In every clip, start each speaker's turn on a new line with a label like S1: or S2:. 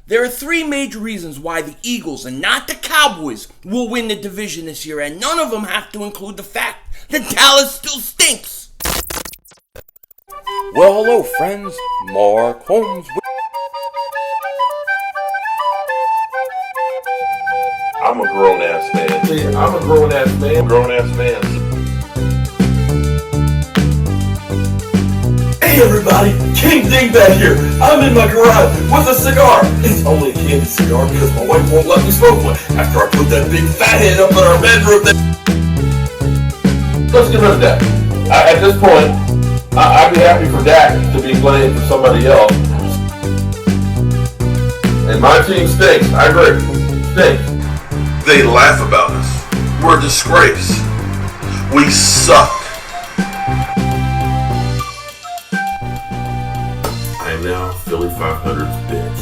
S1: There are three major reasons why the Eagles and not the Cowboys will win the division this year, and none of them have to include the fact that Dallas still stinks.
S2: Well, hello, friends. Mark Holmes.
S3: I'm a grown-ass man. See, I'm a grown-ass man. Grown-ass man.
S4: Hey everybody, King Dingbat here. I'm in my garage with a cigar. It's only a candy cigar because my wife won't let me smoke one after I put that big fat head up in our bedroom.
S3: Let's get rid of Dak. At this point, I'd be happy for Dak to be playing for somebody else. And my team stinks. I agree. Stinks.
S5: They laugh about us. We're a disgrace. We suck.
S3: I am now Philly 500's bitch.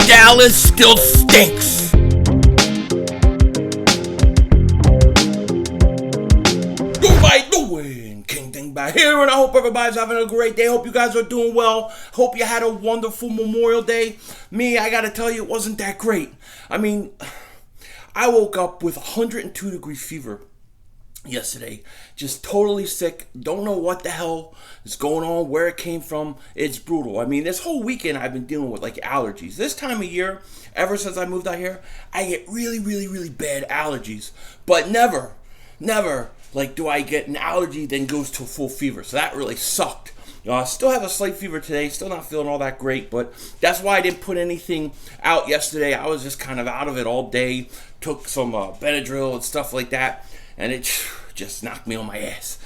S1: Dallas still stinks. How doing? King Dingbat here, and I hope everybody's having a great day. Hope you guys are doing well. Hope you had a wonderful Memorial Day. Me, I gotta tell you, it wasn't that great. I mean, I woke up with 102-degree fever yesterday, just totally sick. Don't know what the hell is going on, where it came from. It's brutal. I mean, this whole weekend I've been dealing with like allergies. This time of year, ever since I moved out here, I get really, really, really bad allergies. But never, like, do I get an allergy then goes to a full fever. So that really sucked. I still have a slight fever today, still not feeling all that great, but that's why I didn't put anything out yesterday. I was just kind of out of it all day, took some Benadryl and stuff like that, and it just knocked me on my ass.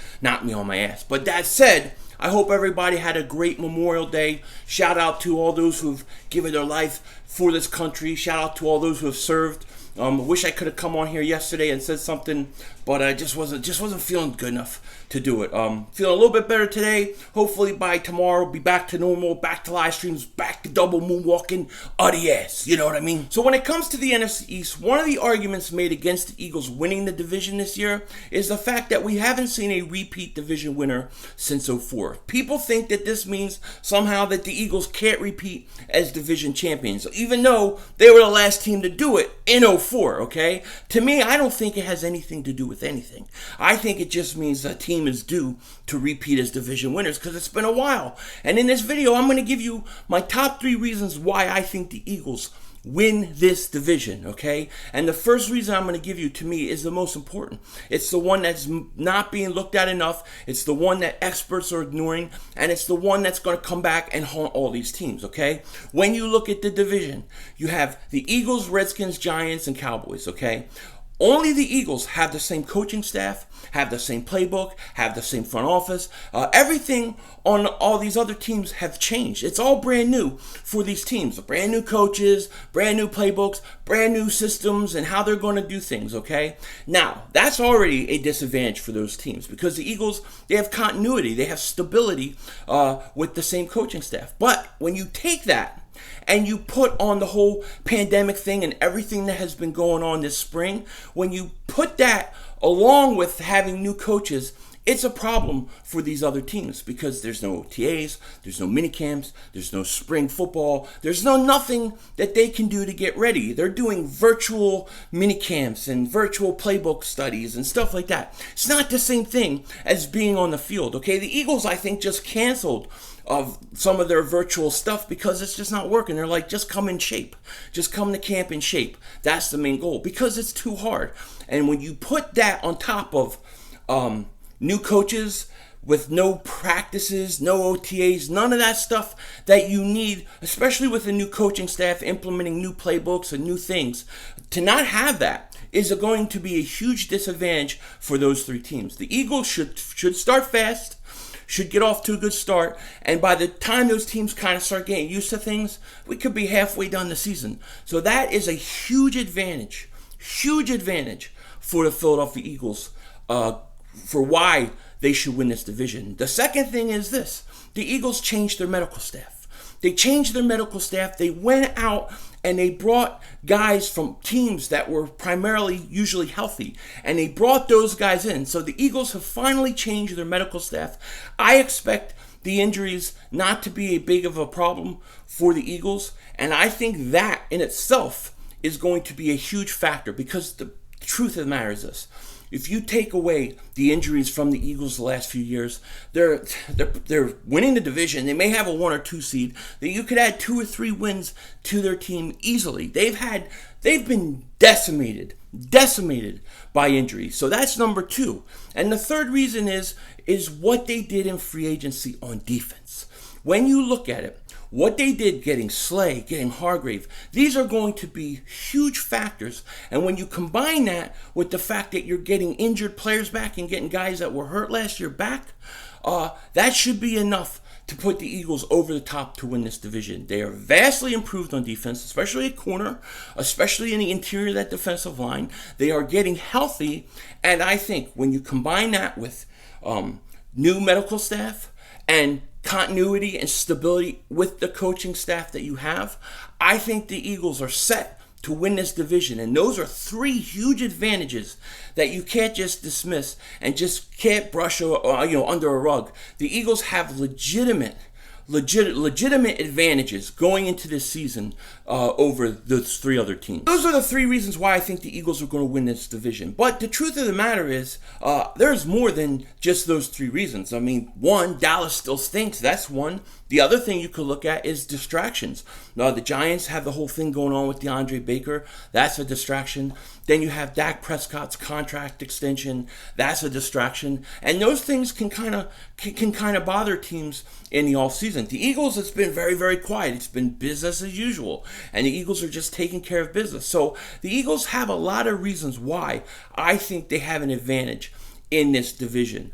S1: But that said, I hope everybody had a great Memorial Day. Shout out to all those who've given their life for this country. Shout out to all those who have served. I wish I could have come on here yesterday and said something, but I just wasn't feeling good enough to do it. Feeling a little bit better today. Hopefully by tomorrow, be back to normal, back to live streams, back to double moonwalking, adios. You know what I mean? So when it comes to the NFC East, one of the arguments made against the Eagles winning the division this year is the fact that we haven't seen a repeat division winner since '04. People think that this means somehow that the Eagles can't repeat as division champions, even though they were the last team to do it in '04, okay? To me, I don't think it has anything to do with anything. I think it just means a team is due to repeat as division winners because it's been a while. And in this video, I'm going to give you my top 3 reasons why I think the Eagles win this division, okay? And the first reason I'm going to give you, to me, is the most important. It's the one that's not being looked at enough. It's the one that experts are ignoring, and it's the one that's going to come back and haunt all these teams, okay? When you look at the division, you have the Eagles, Redskins, Giants, and Cowboys, okay? Only the Eagles have the same coaching staff, have the same playbook, have the same front office. Everything on all these other teams have changed. It's all brand new for these teams. Brand new coaches, brand new playbooks, brand new systems, and how they're going to do things, okay? Now, that's already a disadvantage for those teams because the Eagles, they have continuity. They have stability with the same coaching staff. But when you take that and you put on the whole pandemic thing and everything that has been going on this spring, when you put that along with having new coaches, it's a problem for these other teams because there's no OTAs, there's no minicamps, there's no spring football, there's nothing that they can do to get ready. They're doing virtual minicamps and virtual playbook studies and stuff like that. It's not the same thing as being on the field, okay? The Eagles, I think, just canceled of some of their virtual stuff because it's just not working. They're like, just come in shape. Just come to camp in shape. That's the main goal because it's too hard. And when you put that on top of new coaches with no practices, no OTAs, none of that stuff that you need, especially with a new coaching staff implementing new playbooks and new things, to not have that is going to be a huge disadvantage for those 3 teams. The Eagles should start fast, should get off to a good start, and by the time those teams kind of start getting used to things, we could be halfway done the season. So that is a huge advantage for the Philadelphia Eagles for why they should win this division. The second thing is this: the Eagles changed their medical staff. They changed their medical staff. They went out and they brought guys from teams that were primarily usually healthy, and they brought those guys in. So the Eagles have finally changed their medical staff. I expect the injuries not to be a big of a problem for the Eagles. And I think that in itself is going to be a huge factor, because the truth of the matter is this. If you take away the injuries from the Eagles the last few years, they're winning the division. They may have a 1 or 2 seed. That you could add 2 or 3 wins to their team easily. They've been decimated by injuries. So that's number 2. And the third reason is what they did in free agency on defense. When you look at it, what they did getting Slay, getting Hargrave, these are going to be huge factors. And when you combine that with the fact that you're getting injured players back and getting guys that were hurt last year back, that should be enough to put the Eagles over the top to win this division. They are vastly improved on defense, especially at corner, especially in the interior of that defensive line. They are getting healthy, and I think when you combine that with new medical staff and continuity and stability with the coaching staff that you have, I think the Eagles are set to win this division. And those are 3 huge advantages that you can't just dismiss and just can't brush under a rug. The Eagles have legitimate advantages going into this season over those 3 other teams. Those are the 3 reasons why I think the Eagles are going to win this division. But the truth of the matter is, there's more than just those 3 reasons. I mean, 1, Dallas still stinks. That's one. The other thing you could look at is distractions. Now, the Giants have the whole thing going on with DeAndre Baker. That's a distraction. Then you have Dak Prescott's contract extension. That's a distraction. And those things can kind of bother teams in the offseason. The Eagles, it's been very, very quiet. It's been business as usual. And the Eagles are just taking care of business. So the Eagles have a lot of reasons why I think they have an advantage in this division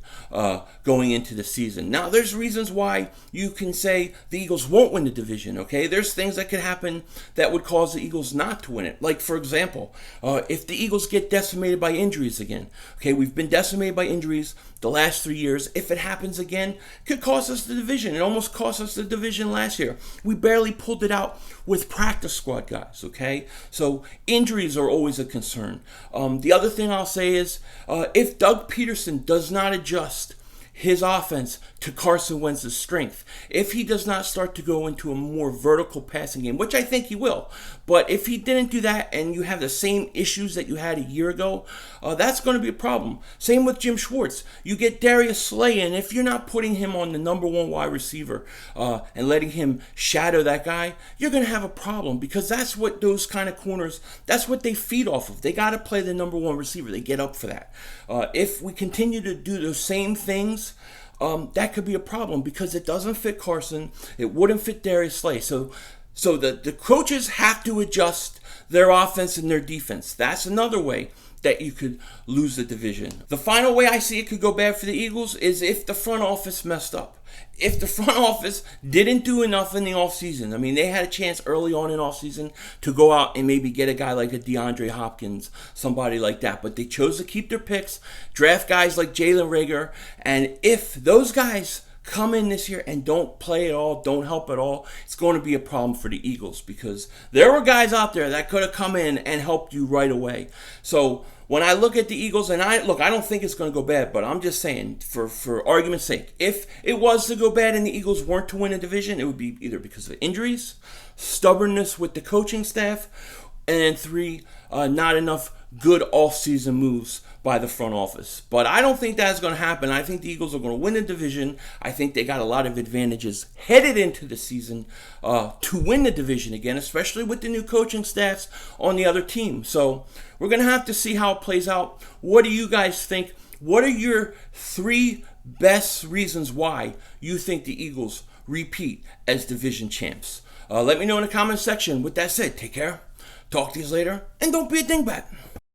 S1: going into the season. Now, there's reasons why you can say the Eagles won't win the division, okay? There's things that could happen that would cause the Eagles not to win it. Like, for example, if the Eagles get decimated by injuries again, okay, we've been decimated by injuries the last 3 years. If it happens again, it could cost us the division. It almost cost us the division last year. We barely pulled it out with practice squad guys, okay? So injuries are always a concern. The other thing I'll say is if Doug Peterson does not adjust his offense to Carson Wentz's strength, if he does not start to go into a more vertical passing game, which I think he will, but if he didn't do that and you have the same issues that you had a year ago, that's going to be a problem. Same with Jim Schwartz. You get Darius Slay in. If you're not putting him on the number 1 wide receiver and letting him shadow that guy, you're going to have a problem, because that's what those kind of corners, that's what they feed off of. They got to play the number 1 receiver. They get up for that. If we continue to do those same things, that could be a problem, because it doesn't fit Carson. It wouldn't fit Darius Slay. So the coaches have to adjust their offense and their defense. That's another way that you could lose the division. The final way I see it could go bad for the Eagles is if the front office messed up. If the front office didn't do enough in the offseason. I mean, they had a chance early on in offseason to go out and maybe get a guy like a DeAndre Hopkins, somebody like that. But they chose to keep their picks, draft guys like Jalen Reagor. And if those guys come in this year and don't play at all, don't help at all, it's going to be a problem for the Eagles, because there were guys out there that could have come in and helped you right away. So when I look at the Eagles, and I don't think it's going to go bad, but I'm just saying, for argument's sake, if it was to go bad and the Eagles weren't to win a division, it would be either because of injuries, stubbornness with the coaching staff, and then 3, not enough good off-season moves by the front office. But I don't think that's going to happen. I think the Eagles are going to win the division. I think they got a lot of advantages headed into the season to win the division again, especially with the new coaching staffs on the other team. So we're going to have to see how it plays out. What do you guys think? What are your 3 best reasons why you think the Eagles repeat as division champs? Let me know in the comment section. With that said, take care. Talk to you later, and don't be a dingbat.